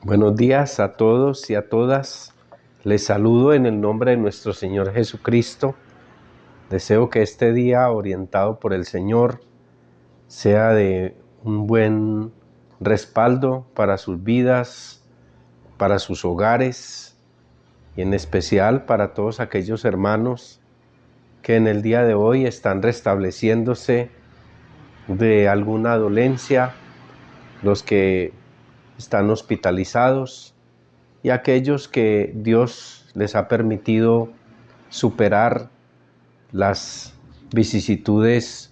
Buenos días a todos y a todas. Les saludo en el nombre de nuestro Señor Jesucristo. Deseo que este día, orientado por el Señor, sea de un buen respaldo para sus vidas, para sus hogares y en especial para todos aquellos hermanos que en el día de hoy están restableciéndose de alguna dolencia, los que están hospitalizados y aquellos que Dios les ha permitido superar las vicisitudes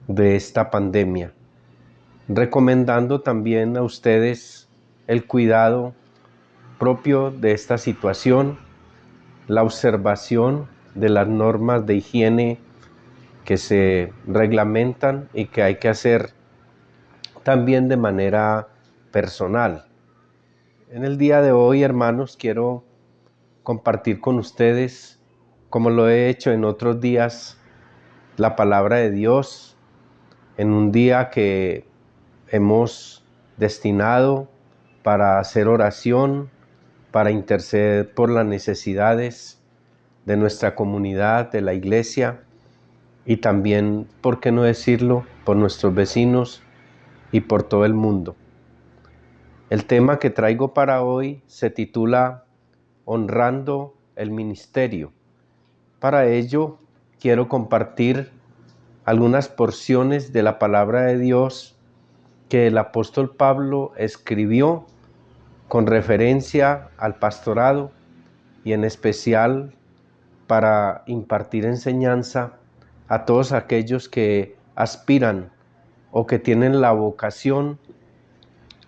de esta pandemia. Recomendando también a ustedes el cuidado propio de esta situación, la observación de las normas de higiene que se reglamentan y que hay que hacer también de manera personal. En el día de hoy, hermanos, quiero compartir con ustedes, como lo he hecho en otros días, la palabra de Dios en un día que hemos destinado para hacer oración, para interceder por las necesidades de nuestra comunidad, de la iglesia y también, ¿por qué no decirlo?, por nuestros vecinos y por todo el mundo. El tema que traigo para hoy se titula Honrando el ministerio. Para ello, quiero compartir algunas porciones de la palabra de Dios que el apóstol Pablo escribió con referencia al pastorado y en especial para impartir enseñanza a todos aquellos que aspiran o que tienen la vocación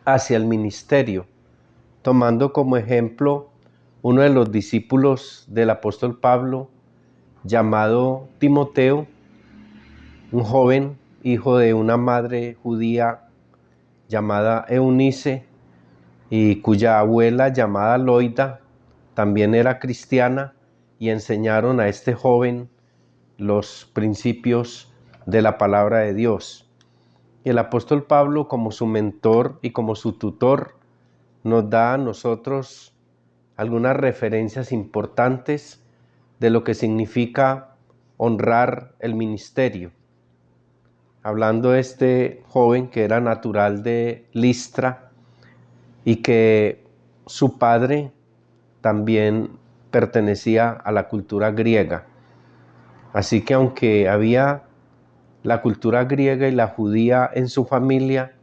hacia el ministerio, tomando como ejemplo uno de los discípulos del apóstol Pablo, llamado Timoteo, un joven hijo de una madre judía llamada Eunice y cuya abuela llamada Loida también era cristiana, y enseñaron a este joven los principios de la palabra de Dios. Y el apóstol Pablo, como su mentor y como su tutor, nos da a nosotros algunas referencias importantes de lo que significa honrar el ministerio. Hablando de este joven que era natural de Listra y que su padre también pertenecía a la cultura griega. Así que aunque había la cultura griega y la judía en su familia,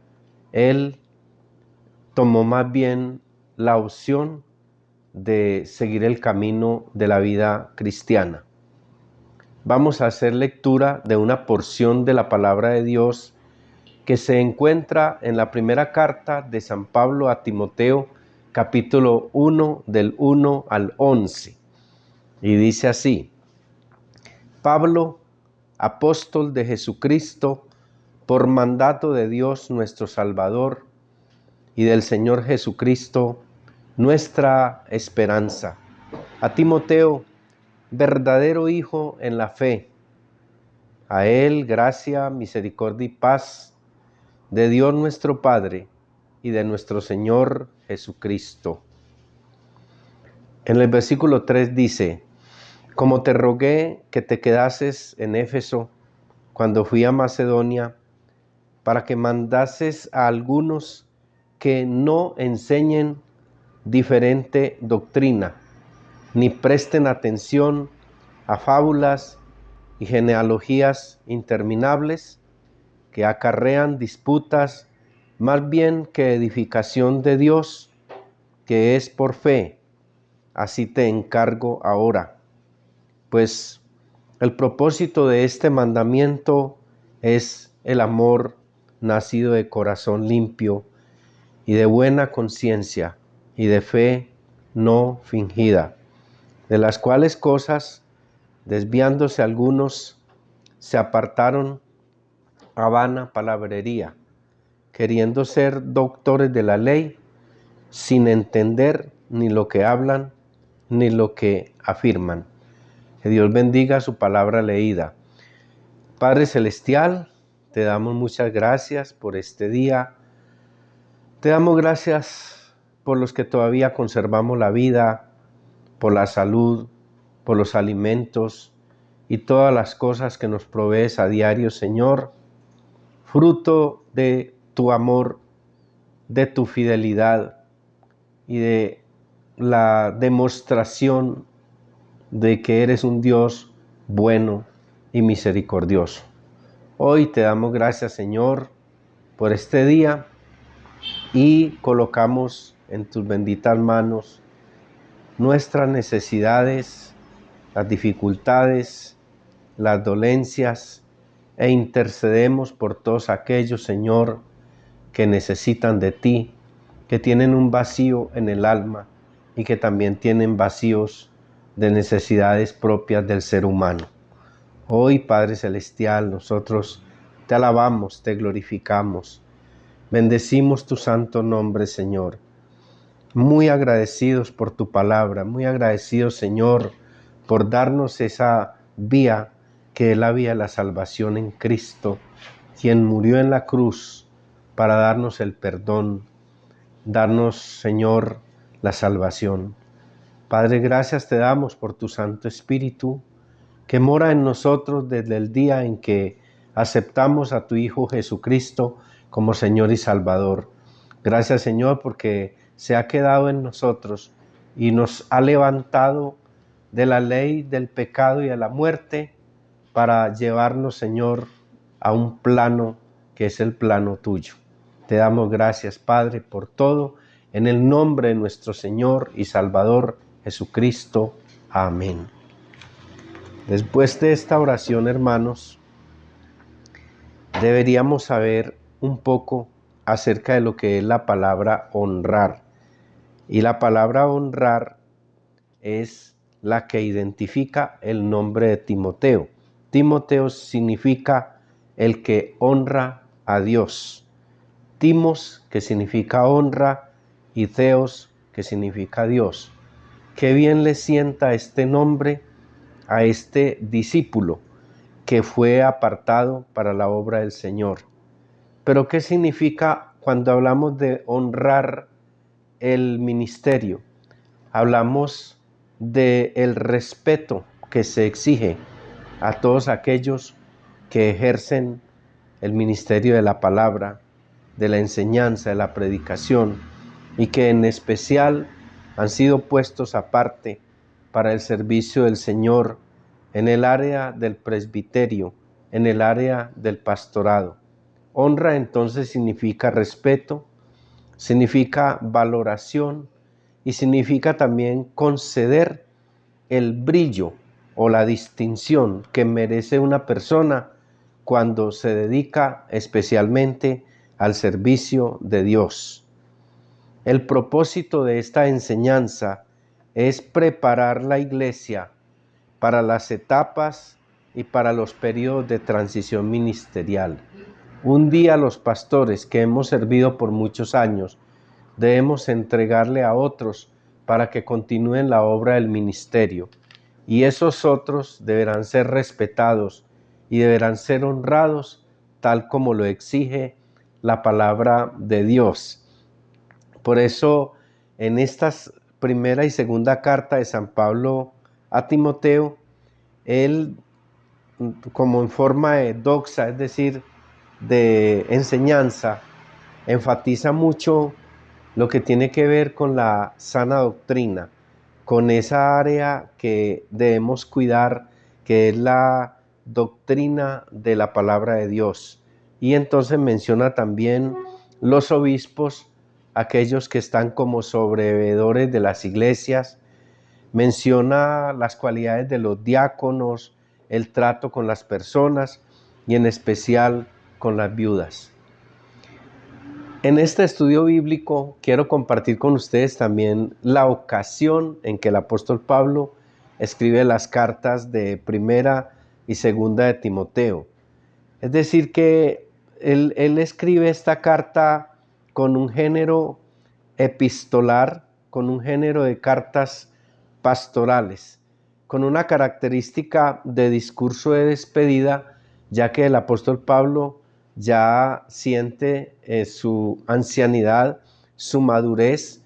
él tomó más bien la opción de seguir el camino de la vida cristiana. Vamos a hacer lectura de una porción de la palabra de Dios que se encuentra en la primera carta de San Pablo a Timoteo, capítulo 1, del 1 al 11. Y dice así: Pablo, apóstol de Jesucristo, por mandato de Dios nuestro Salvador y del Señor Jesucristo, nuestra esperanza. A Timoteo, verdadero hijo en la fe. A él gracia, misericordia y paz de Dios nuestro Padre y de nuestro Señor Jesucristo. En el versículo 3 dice: Como te rogué que te quedases en Éfeso cuando fui a Macedonia, para que mandases a algunos que no enseñen diferente doctrina, ni presten atención a fábulas y genealogías interminables que acarrean disputas, más bien que edificación de Dios, que es por fe. Así te encargo ahora. Pues el propósito de este mandamiento es el amor nacido de corazón limpio y de buena conciencia y de fe no fingida, de las cuales cosas, desviándose algunos, se apartaron a vana palabrería, queriendo ser doctores de la ley, sin entender ni lo que hablan ni lo que afirman. Que Dios bendiga su palabra leída. Padre Celestial, te damos muchas gracias por este día. Te damos gracias por los que todavía conservamos la vida, por la salud, por los alimentos y todas las cosas que nos provees a diario, Señor, fruto de tu amor, de tu fidelidad y de la demostración de que eres un Dios bueno y misericordioso. Hoy te damos gracias, Señor, por este día y colocamos en tus benditas manos nuestras necesidades, las dificultades, las dolencias e intercedemos por todos aquellos, Señor, que necesitan de ti, que tienen un vacío en el alma y que también tienen vacíos de necesidades propias del ser humano. Hoy, Padre Celestial, nosotros te alabamos, te glorificamos, bendecimos tu santo nombre, Señor. Muy agradecidos por tu palabra, muy agradecidos, Señor, por darnos esa vía que es la vía de la salvación en Cristo, quien murió en la cruz para darnos el perdón, darnos, Señor, la salvación. Padre, gracias te damos por tu Santo Espíritu, que mora en nosotros desde el día en que aceptamos a tu Hijo Jesucristo como Señor y Salvador. Gracias, Señor, porque se ha quedado en nosotros y nos ha levantado de la ley del pecado y de la muerte para llevarnos, Señor, a un plano que es el plano tuyo. Te damos gracias, Padre, por todo, en el nombre de nuestro Señor y Salvador Jesucristo. Amén. Después de esta oración, hermanos, deberíamos saber un poco acerca de lo que es la palabra honrar. Y la palabra honrar es la que identifica el nombre de Timoteo. Timoteo significa el que honra a Dios. Timos, que significa honra, y Theos, que significa Dios. Qué bien le sienta este nombre a este discípulo que fue apartado para la obra del Señor. Pero ¿qué significa cuando hablamos de honrar el ministerio? Hablamos del respeto que se exige a todos aquellos que ejercen el ministerio de la palabra, de la enseñanza, de la predicación, y que en especial han sido puestos aparte para el servicio del Señor en el área del presbiterio, en el área del pastorado. Honra entonces significa respeto, significa valoración y significa también conceder el brillo o la distinción que merece una persona cuando se dedica especialmente al servicio de Dios. El propósito de esta enseñanza es preparar la iglesia para las etapas y para los periodos de transición ministerial. Un día los pastores que hemos servido por muchos años debemos entregarle a otros para que continúen la obra del ministerio, y esos otros deberán ser respetados y deberán ser honrados tal como lo exige la palabra de Dios. Por eso, en estas primera y segunda carta de San Pablo a Timoteo, él, como en forma de doxa, es decir, de enseñanza, enfatiza mucho lo que tiene que ver con la sana doctrina, con esa área que debemos cuidar, que es la doctrina de la palabra de Dios. Y entonces menciona también los obispos, aquellos que están como sobreveedores de las iglesias, menciona las cualidades de los diáconos, el trato con las personas y en especial con las viudas. En este estudio bíblico quiero compartir con ustedes también la ocasión en que el apóstol Pablo escribe las cartas de primera y segunda de Timoteo. Es decir, que él escribe esta carta con un género epistolar, con un género de cartas pastorales, con una característica de discurso de despedida, ya que el apóstol Pablo ya siente su ancianidad, su madurez,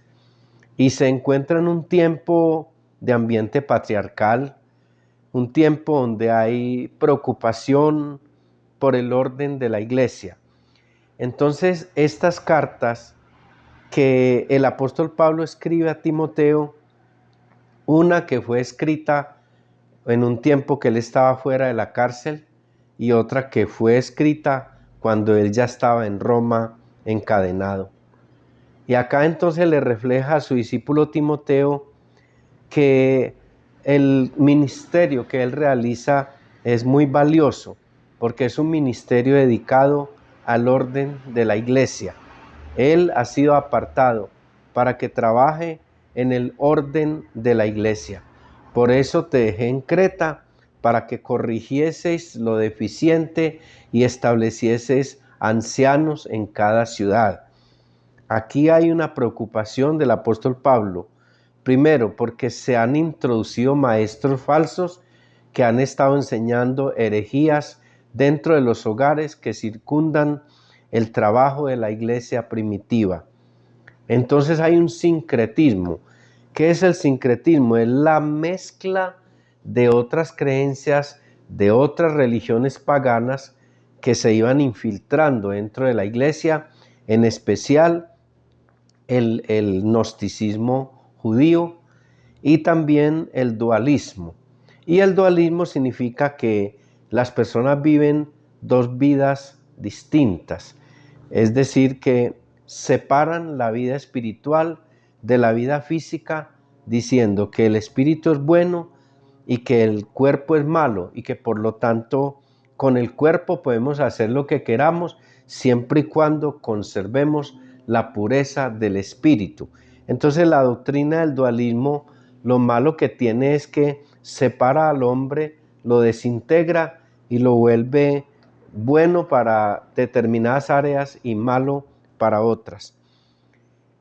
y se encuentra en un tiempo de ambiente patriarcal, un tiempo donde hay preocupación por el orden de la iglesia. Entonces, estas cartas que el apóstol Pablo escribe a Timoteo, una que fue escrita en un tiempo que él estaba fuera de la cárcel y otra que fue escrita cuando él ya estaba en Roma encadenado. Y acá entonces le refleja a su discípulo Timoteo que el ministerio que él realiza es muy valioso, porque es un ministerio dedicado al orden de la iglesia. Él ha sido apartado para que trabaje en el orden de la iglesia. Por eso te dejé en Creta, para que corrigieseis lo deficiente y establecieseis ancianos en cada ciudad. Aquí hay una preocupación del apóstol Pablo. Primero, porque se han introducido maestros falsos que han estado enseñando herejías dentro de los hogares que circundan el trabajo de la iglesia primitiva. Entonces hay un sincretismo. ¿Qué es el sincretismo? Es la mezcla de otras creencias, de otras religiones paganas que se iban infiltrando dentro de la iglesia, en especial el gnosticismo judío y también el dualismo. Y el dualismo significa que las personas viven dos vidas distintas, es decir, que separan la vida espiritual de la vida física, diciendo que el espíritu es bueno y que el cuerpo es malo, y que por lo tanto con el cuerpo podemos hacer lo que queramos siempre y cuando conservemos la pureza del espíritu. Entonces la doctrina del dualismo, lo malo que tiene es que separa al hombre, lo desintegra y lo vuelve bueno para determinadas áreas y malo para otras.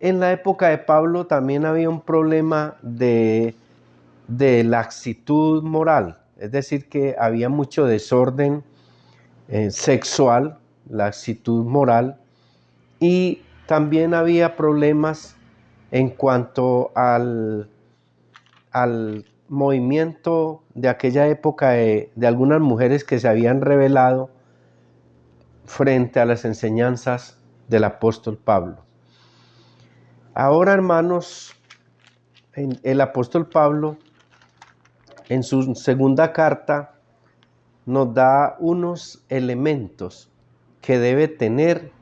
En la época de Pablo también había un problema de laxitud moral, es decir, que había mucho desorden sexual, laxitud moral, y también había problemas en cuanto al movimiento de aquella época de algunas mujeres que se habían rebelado frente a las enseñanzas del apóstol Pablo. Ahora, hermanos, el apóstol Pablo en su segunda carta nos da unos elementos que debe tener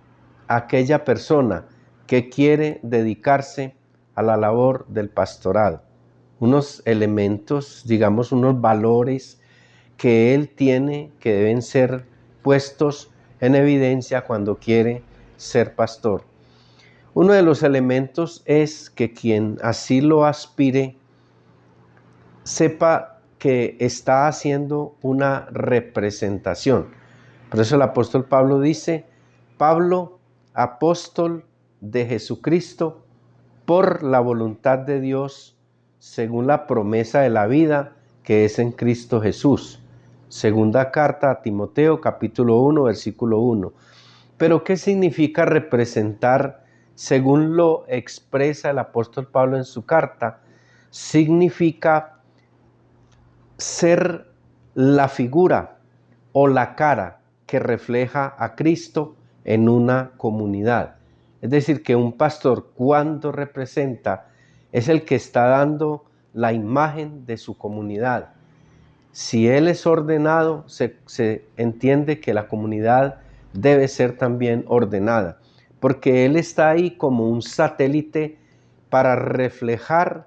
aquella persona que quiere dedicarse a la labor del pastorado. Unos elementos, digamos, unos valores que él tiene que deben ser puestos en evidencia cuando quiere ser pastor. Uno de los elementos es que quien así lo aspire sepa que está haciendo una representación. Por eso el apóstol Pablo dice: Pablo, apóstol de Jesucristo, por la voluntad de Dios, según la promesa de la vida que es en Cristo Jesús. Segunda carta a Timoteo, capítulo 1, versículo 1. Pero ¿qué significa representar según lo expresa el apóstol Pablo en su carta? Significa ser la figura o la cara que refleja a Cristo en una comunidad. Es decir, que un pastor, cuando representa, es el que está dando la imagen de su comunidad. Si él es ordenado, se entiende que la comunidad debe ser también ordenada, porque él está ahí como un satélite para reflejar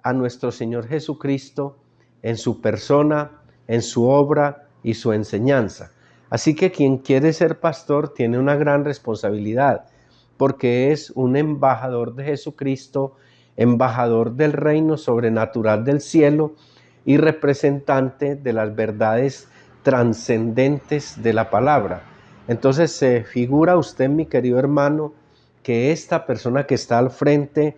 a nuestro Señor Jesucristo en su persona, en su obra y su enseñanza. Así que quien quiere ser pastor tiene una gran responsabilidad, porque es un embajador de Jesucristo, embajador del reino sobrenatural del cielo y representante de las verdades trascendentes de la palabra. Entonces se figura usted, mi querido hermano, que esta persona que está al frente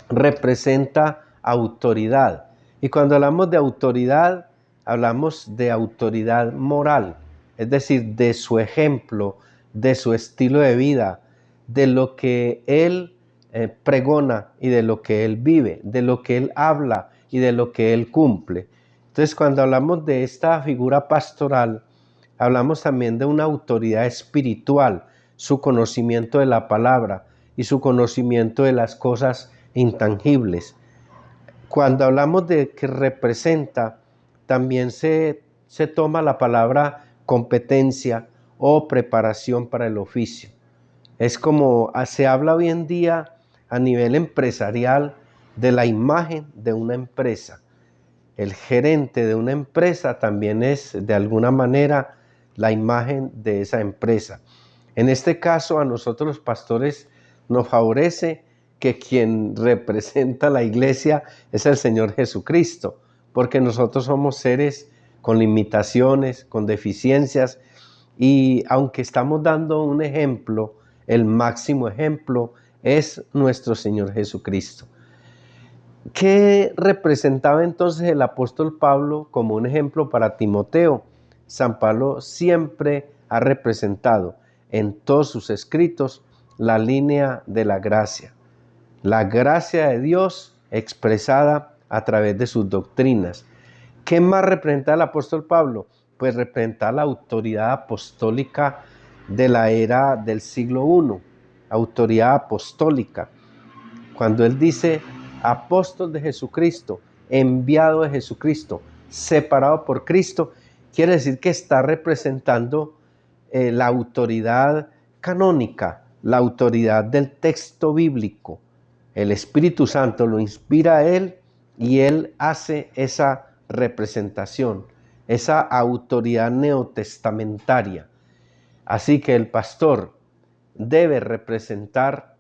representa autoridad. Y cuando hablamos de autoridad, hablamos de autoridad moral, es decir, de su ejemplo, de su estilo de vida, de lo que él pregona y de lo que Él vive, de lo que Él habla y de lo que Él cumple. Entonces, cuando hablamos de esta figura pastoral, hablamos también de una autoridad espiritual, su conocimiento de la palabra y su conocimiento de las cosas intangibles. Cuando hablamos de que representa, también se toma la palabra competencia o preparación para el oficio. Es como se habla hoy en día a nivel empresarial de la imagen de una empresa. El gerente de una empresa también es de alguna manera la imagen de esa empresa. En este caso, a nosotros los pastores nos favorece que quien representa la iglesia es el Señor Jesucristo, porque nosotros somos seres con limitaciones, con deficiencias, y aunque estamos dando un ejemplo, el máximo ejemplo es nuestro Señor Jesucristo. ¿Qué representaba entonces el apóstol Pablo como un ejemplo para Timoteo? San Pablo siempre ha representado en todos sus escritos la línea de la gracia de Dios expresada a través de sus doctrinas. ¿Qué más representa el apóstol Pablo? Pues representa la autoridad apostólica de la era del siglo I, autoridad apostólica. Cuando él dice apóstol de Jesucristo, enviado de Jesucristo, separado por Cristo, quiere decir que está representando la autoridad canónica, la autoridad del texto bíblico. El Espíritu Santo lo inspira a él y él hace esa representación, esa autoridad neotestamentaria. Así que el pastor debe representar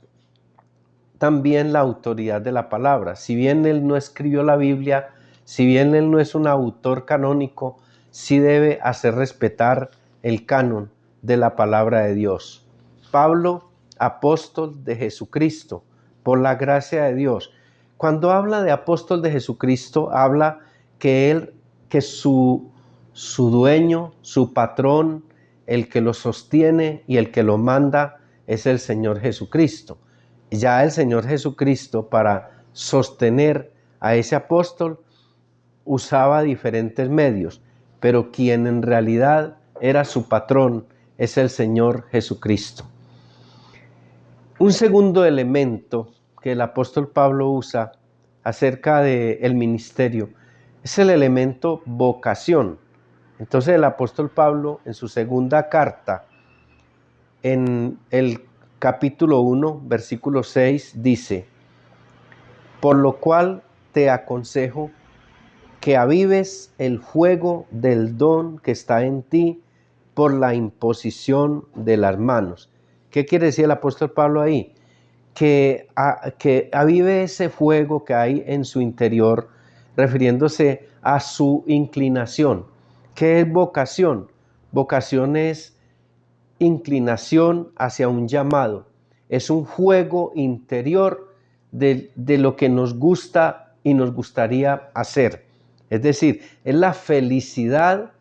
también la autoridad de la palabra. Si bien él no escribió la Biblia, si bien él no es un autor canónico, sí debe hacer respetar el canon de la palabra de Dios. Pablo, apóstol de Jesucristo, por la gracia de Dios. Cuando habla de apóstol de Jesucristo, habla que su dueño, su patrón, el que lo sostiene y el que lo manda es el Señor Jesucristo. Ya el Señor Jesucristo, para sostener a ese apóstol, usaba diferentes medios, pero quien en realidad era su patrón es el Señor Jesucristo. Un segundo elemento que el apóstol Pablo usa acerca del ministerio es el elemento vocación. Entonces el apóstol Pablo, en su segunda carta, en el capítulo 1, versículo 6, dice: por lo cual te aconsejo que avives el fuego del don que está en ti por la imposición de las manos. ¿Qué quiere decir el apóstol Pablo ahí? Que avive ese fuego que hay en su interior, refiriéndose a su inclinación. ¿Qué es vocación? Vocación es inclinación hacia un llamado. Es un fuego interior de lo que nos gusta y nos gustaría hacer. Es decir, es la felicidad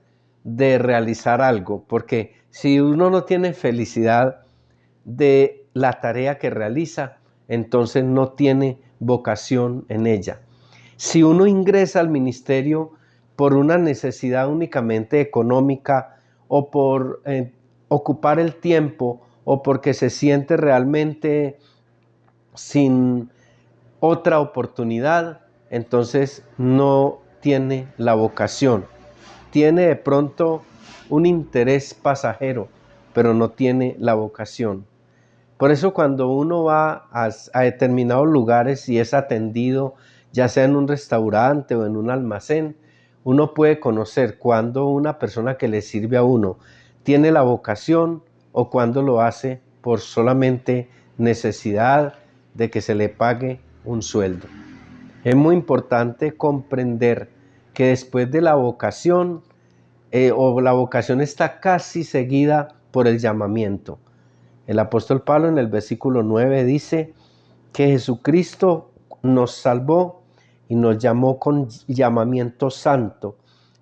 de realizar algo, porque si uno no tiene felicidad de la tarea que realiza, entonces no tiene vocación en ella. Si uno ingresa al ministerio por una necesidad únicamente económica o por ocupar el tiempo o porque se siente realmente sin otra oportunidad, entonces no tiene la vocación. Tiene de pronto un interés pasajero, pero no tiene la vocación. Por eso cuando uno va a determinados lugares y es atendido, ya sea en un restaurante o en un almacén, uno puede conocer cuando una persona que le sirve a uno tiene la vocación o cuando lo hace por solamente necesidad de que se le pague un sueldo. Es muy importante comprender que después de la vocación, la vocación está casi seguida por el llamamiento. El apóstol Pablo en el versículo 9 dice que Jesucristo nos salvó y nos llamó con llamamiento santo,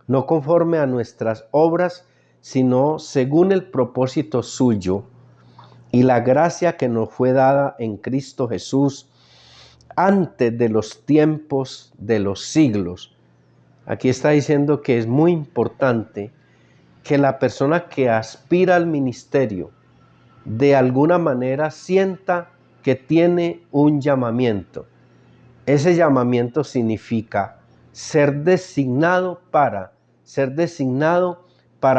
no conforme a nuestras obras, sino según el propósito suyo, y la gracia que nos fue dada en Cristo Jesús antes de los tiempos de los siglos. Aquí está diciendo que es muy importante que la persona que aspira al ministerio de alguna manera sienta que tiene un llamamiento. Ese llamamiento significa ser designado para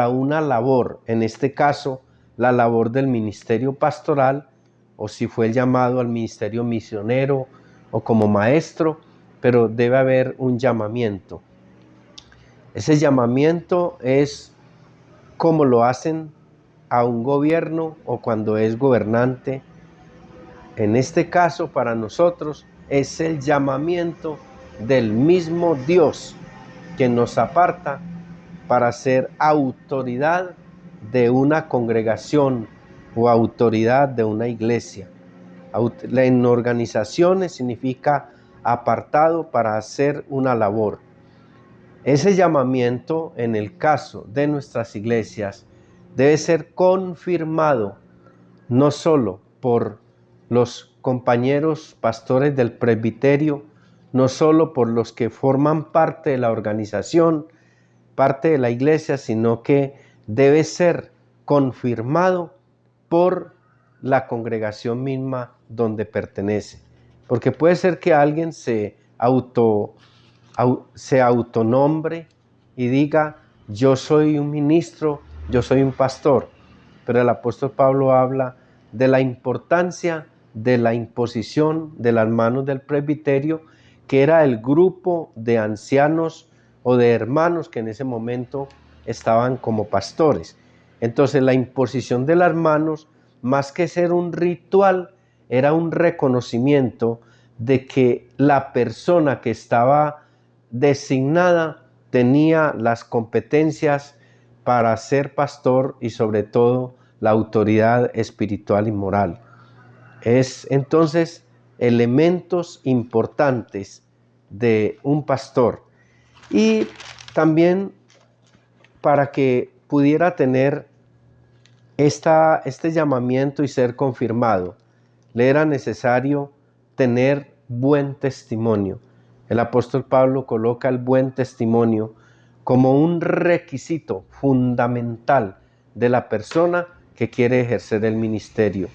una labor, en este caso la labor del ministerio pastoral, o si fue el llamado al ministerio misionero o como maestro, pero debe haber un llamamiento. Ese llamamiento es como lo hacen a un gobierno o cuando es gobernante. En este caso, para nosotros, es el llamamiento del mismo Dios que nos aparta para ser autoridad de una congregación o autoridad de una iglesia. En organizaciones significa apartado para hacer una labor. Ese llamamiento, en el caso de nuestras iglesias, debe ser confirmado no solo por los compañeros pastores del presbiterio, no solo por los que forman parte de la organización, parte de la iglesia, sino que debe ser confirmado por la congregación misma donde pertenece. Porque puede ser que alguien se autonombre y diga, yo soy un ministro, yo soy un pastor, pero el apóstol Pablo habla de la importancia de la imposición de las manos del presbiterio, que era el grupo de ancianos o de hermanos que en ese momento estaban como pastores. Entonces la imposición de las manos, más que ser un ritual, era un reconocimiento de que la persona que estaba designada tenía las competencias para ser pastor y sobre todo la autoridad espiritual y moral. Es entonces elementos importantes de un pastor. Y también para que pudiera tener este llamamiento y ser confirmado, le era necesario tener buen testimonio. El apóstol Pablo coloca el buen testimonio como un requisito fundamental de la persona que quiere ejercer el ministerio.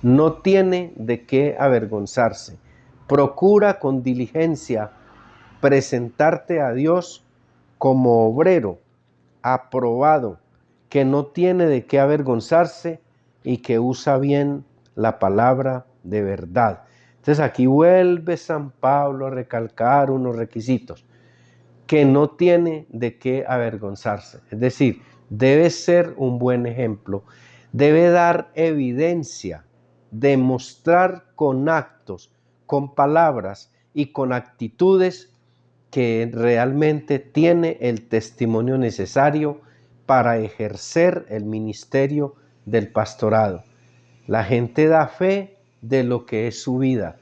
No tiene de qué avergonzarse. Procura con diligencia presentarte a Dios como obrero aprobado, que no tiene de qué avergonzarse y que usa bien la palabra de verdad. Entonces aquí vuelve San Pablo a recalcar unos requisitos, que no tiene de qué avergonzarse. Es decir, debe ser un buen ejemplo, debe dar evidencia, demostrar con actos, con palabras y con actitudes que realmente tiene el testimonio necesario para ejercer el ministerio del pastorado. La gente da fe de lo que es su vida.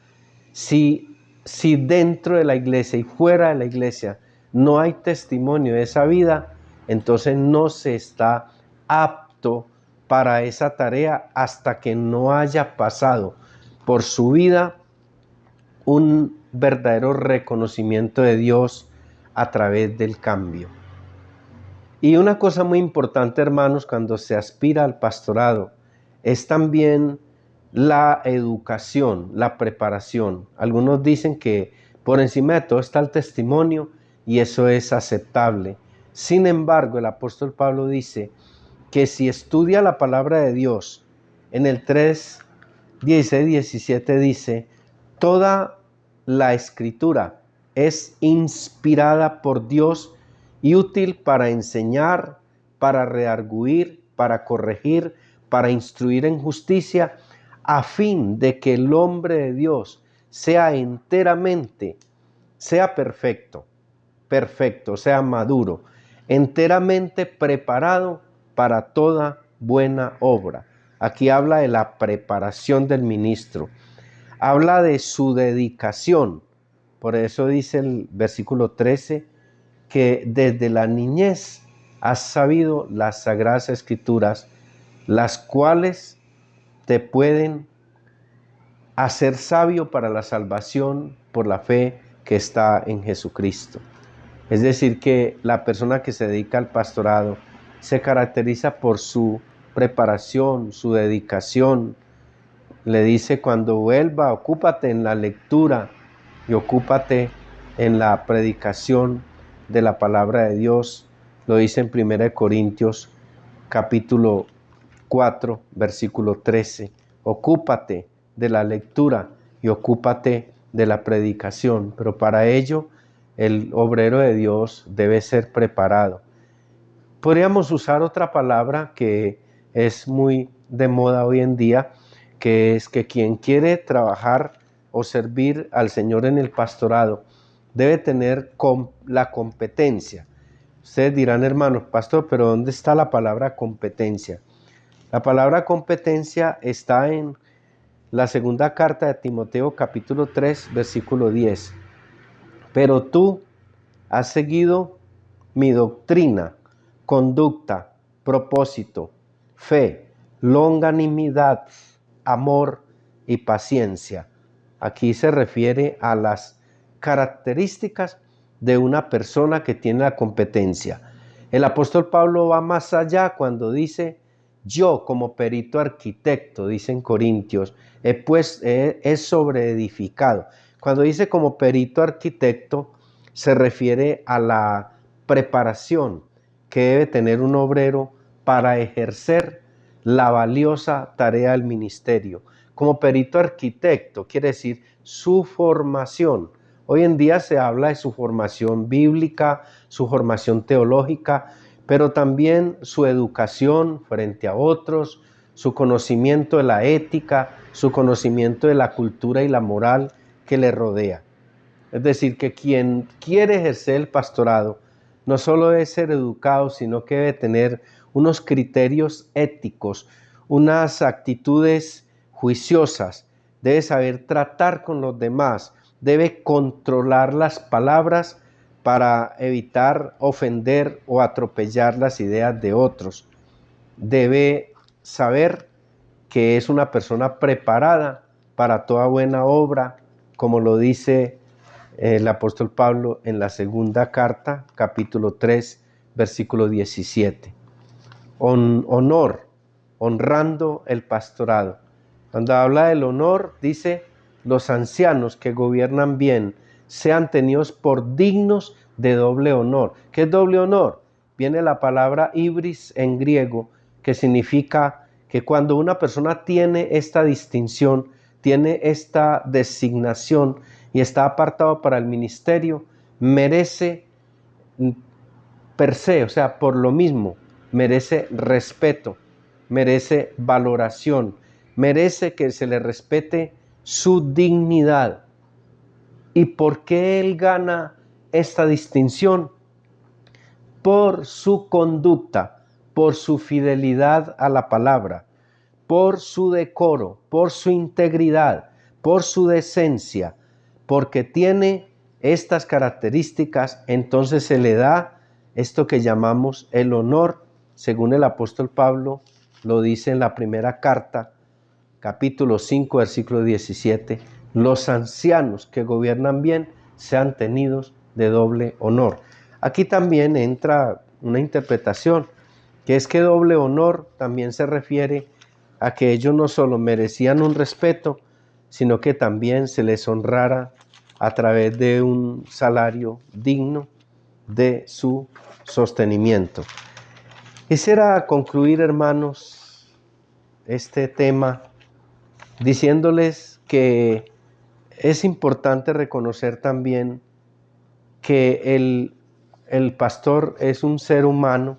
Si dentro de la iglesia y fuera de la iglesia no hay testimonio de esa vida, entonces no se está apto para esa tarea hasta que no haya pasado por su vida un verdadero reconocimiento de Dios a través del cambio. Y una cosa muy importante, hermanos, cuando se aspira al pastorado, es también la educación, la preparación. Algunos dicen que por encima de todo está el testimonio y eso es aceptable. Sin embargo, el apóstol Pablo dice que si estudia la palabra de Dios, en el 3:16-17 dice, toda la escritura es inspirada por Dios y útil para enseñar, para redarguir, para corregir, para instruir en justicia, a fin de que el hombre de Dios sea enteramente, sea perfecto, sea maduro, enteramente preparado para toda buena obra. Aquí habla de la preparación del ministro, habla de su dedicación. Por eso dice el versículo 13 que desde la niñez has sabido las sagradas escrituras, las cuales te pueden hacer sabio para la salvación por la fe que está en Jesucristo. Es decir, que la persona que se dedica al pastorado se caracteriza por su preparación, su dedicación. Le dice: cuando vuelva, ocúpate en la lectura y ocúpate en la predicación de la palabra de Dios. Lo dice en 1 Corintios capítulo 4, versículo 13. Ocúpate de la lectura y ocúpate de la predicación, pero para ello el obrero de Dios debe ser preparado. Podríamos usar otra palabra que es muy de moda hoy en día, que es que quien quiere trabajar o servir al Señor en el pastorado debe tener la competencia. Ustedes dirán: hermano pastor, pero ¿dónde está la palabra competencia? La palabra competencia está en la segunda carta de Timoteo capítulo 3, versículo 10. Pero tú has seguido mi doctrina, conducta, propósito, fe, longanimidad, amor y paciencia. Aquí se refiere a las características de una persona que tiene la competencia. El apóstol Pablo va más allá cuando dice: yo como perito arquitecto, dice en Corintios, he sobreedificado. Cuando dice como perito arquitecto, se refiere a la preparación que debe tener un obrero para ejercer la valiosa tarea del ministerio. Como perito arquitecto quiere decir su formación. Hoy en día se habla de su formación bíblica, su formación teológica, pero también su educación frente a otros, su conocimiento de la ética, su conocimiento de la cultura y la moral que le rodea. Es decir, que quien quiere ejercer el pastorado no solo debe ser educado, sino que debe tener unos criterios éticos, unas actitudes juiciosas, debe saber tratar con los demás, debe controlar las palabras para evitar ofender o atropellar las ideas de otros. Debe saber que es una persona preparada para toda buena obra, como lo dice el apóstol Pablo en la segunda carta, capítulo 3, versículo 17. Honor, honrando el pastorado. Cuando habla del honor, dice: los ancianos que gobiernan bien sean tenidos por dignos de doble honor. ¿Qué es doble honor? Viene la palabra ibris en griego, que significa que cuando una persona tiene esta distinción, tiene esta designación y está apartado para el ministerio, merece per se, o sea, por lo mismo, merece respeto, merece valoración, merece que se le respete su dignidad. ¿Y por qué él gana esta distinción? Por su conducta, por su fidelidad a la palabra, por su decoro, por su integridad, por su decencia, porque tiene estas características. Entonces se le da esto que llamamos el honor, según el apóstol Pablo lo dice en la primera carta, capítulo 5, versículo 17, los ancianos que gobiernan bien sean tenidos de doble honor. Aquí también entra una interpretación, que es que doble honor también se refiere a que ellos no solo merecían un respeto, sino que también se les honrara a través de un salario digno de su sostenimiento. Quisiera concluir, hermanos, este tema diciéndoles que es importante reconocer también que el pastor es un ser humano,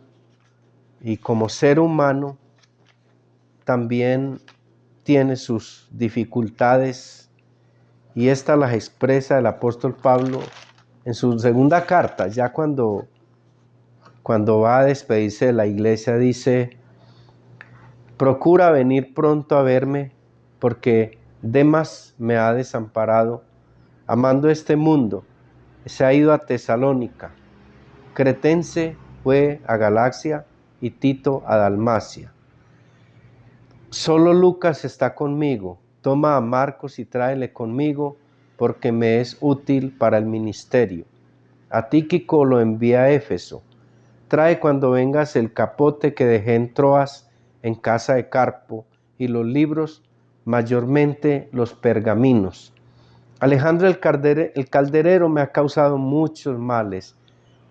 y como ser humano también tiene sus dificultades, y estas las expresa el apóstol Pablo en su segunda carta, ya cuando va a despedirse de la iglesia. Dice: procura venir pronto a verme, porque Demas me ha desamparado, amando este mundo, se ha ido a Tesalónica, Cretense fue a Galacia y Tito a Dalmacia. Solo Lucas está conmigo. Toma a Marcos y tráele conmigo, porque me es útil para el ministerio. A Tíquico lo envía a Éfeso. Trae cuando vengas el capote que dejé en Troas, en casa de Carpo, y los libros, mayormente los pergaminos. Alejandro el calderero me ha causado muchos males.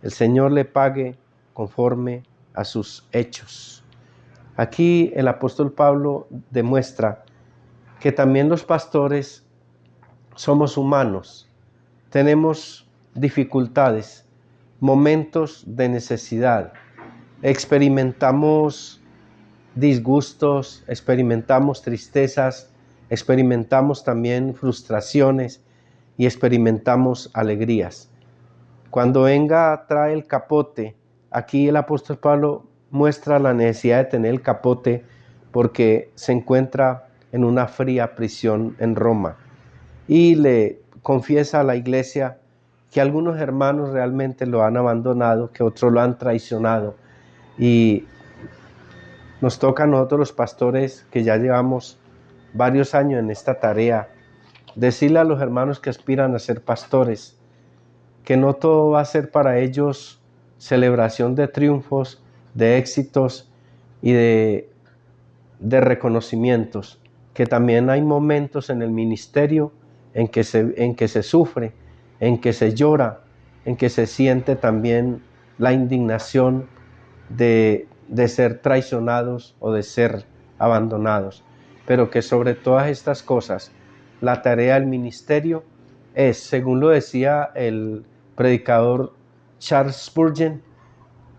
El Señor le pague conforme a sus hechos. Aquí el apóstol Pablo demuestra que también los pastores somos humanos, tenemos dificultades, momentos de necesidad, experimentamos disgustos, experimentamos tristezas, experimentamos también frustraciones y experimentamos alegrías. Cuando venga, trae el capote. Aquí el apóstol Pablo muestra la necesidad de tener el capote porque se encuentra en una fría prisión en Roma y le confiesa a la iglesia que algunos hermanos realmente lo han abandonado, que otros lo han traicionado, y nos toca a nosotros los pastores que ya llevamos varios años en esta tarea decirle a los hermanos que aspiran a ser pastores que no todo va a ser para ellos celebración de triunfos, de éxitos y de reconocimientos, que también hay momentos en el ministerio en que se sufre, en que se llora, en que se siente también la indignación de ser traicionados o de ser abandonados, pero que sobre todas estas cosas la tarea del ministerio es, según lo decía el predicador Charles Spurgeon,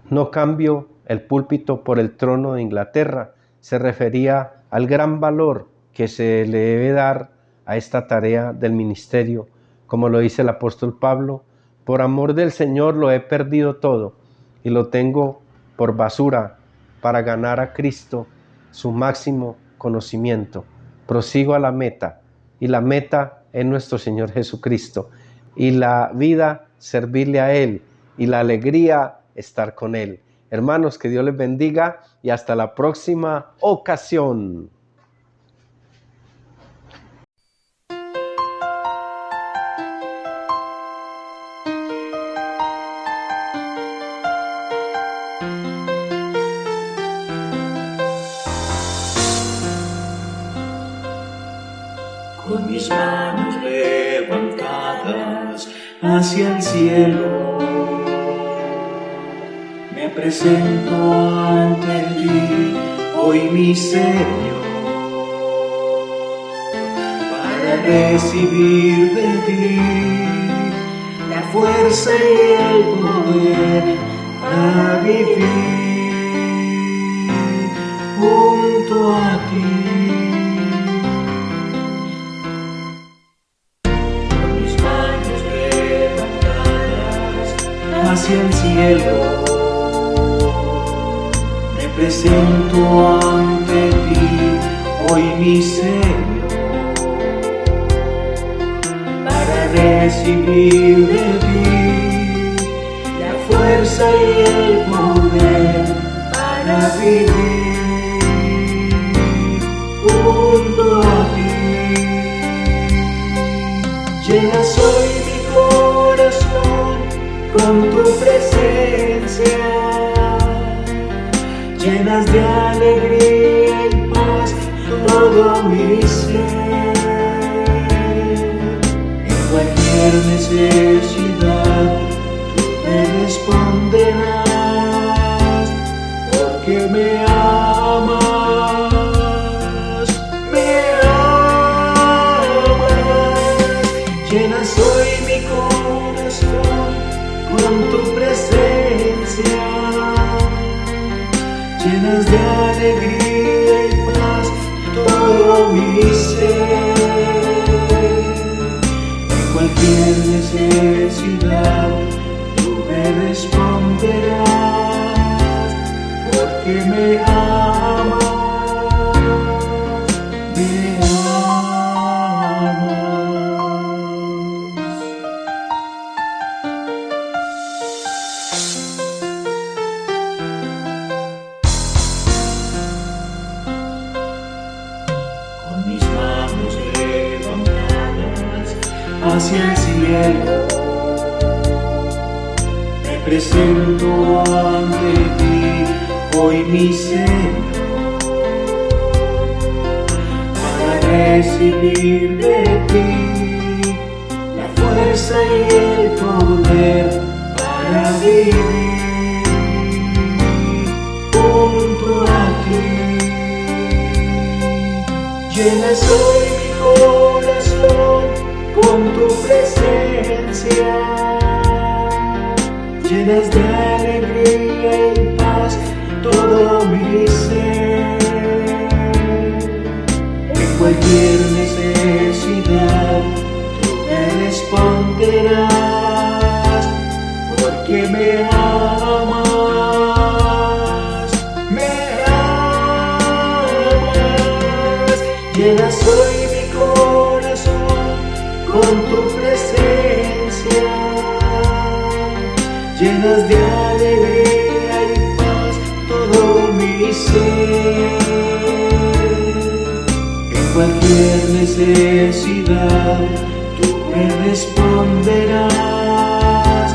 no cambio el púlpito por el trono de Inglaterra. Se refería al gran valor que se le debe dar a esta tarea del ministerio. Como lo dice el apóstol Pablo, por amor del Señor lo he perdido todo y lo tengo por basura para ganar a Cristo, su máximo conocimiento. Prosigo a la meta, y la meta es nuestro Señor Jesucristo, y la vida servirle a Él, y la alegría estar con Él. Hermanos, que Dios les bendiga y hasta la próxima ocasión. Con mis manos levantadas hacia el cielo, me presento ante ti, hoy mi Señor, para recibir de ti la fuerza y el poder para vivir junto a ti. Hacia el cielo, me presento ante ti, hoy mi Señor, para recibir de ti la fuerza y el poder para vivir junto a ti. Llenas hoy mi corazón con tu presencia, llenas de alegría y paz todo mi ser. En cualquier necesidad tú me responderás, porque me amas, me amas. Llenas hoy mi corazón con tu presencia, llenas de alegría y paz todo mi ser. En cualquier necesidad tú me responderás, porque me amas, me amas. hacia el cielo. Me presento ante ti hoy, mi Señor, para recibir de ti la fuerza y el poder para vivir junto a ti. Llenas hoy mi corazón con tu presencia, llenas de alegría y paz todo mi ser. En cualquier necesidad tú me responderás, porque me amas, me amas. Llenas hoy mi corazón con tu presencia, llenas de alegría y paz todo mi ser. En cualquier necesidad tú me responderás,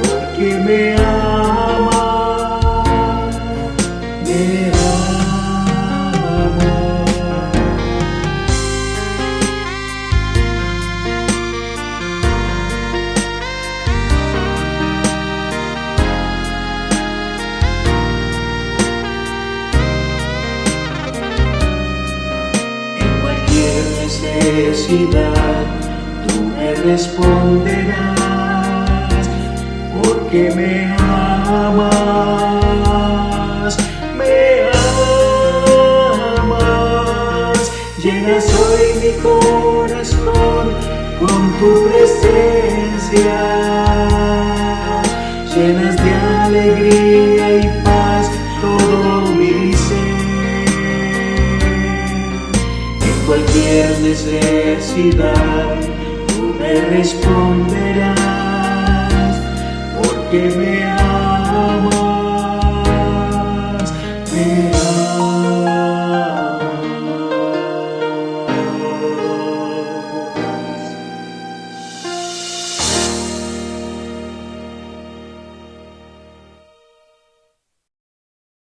porque me amas, me amas. Necesidad tú me responderás, porque me amas, me amas. Llenas hoy mi corazón con tu presencia, llenas de alegría y paz todo mi ser. Cualquier necesidad tú me responderás, porque me amas.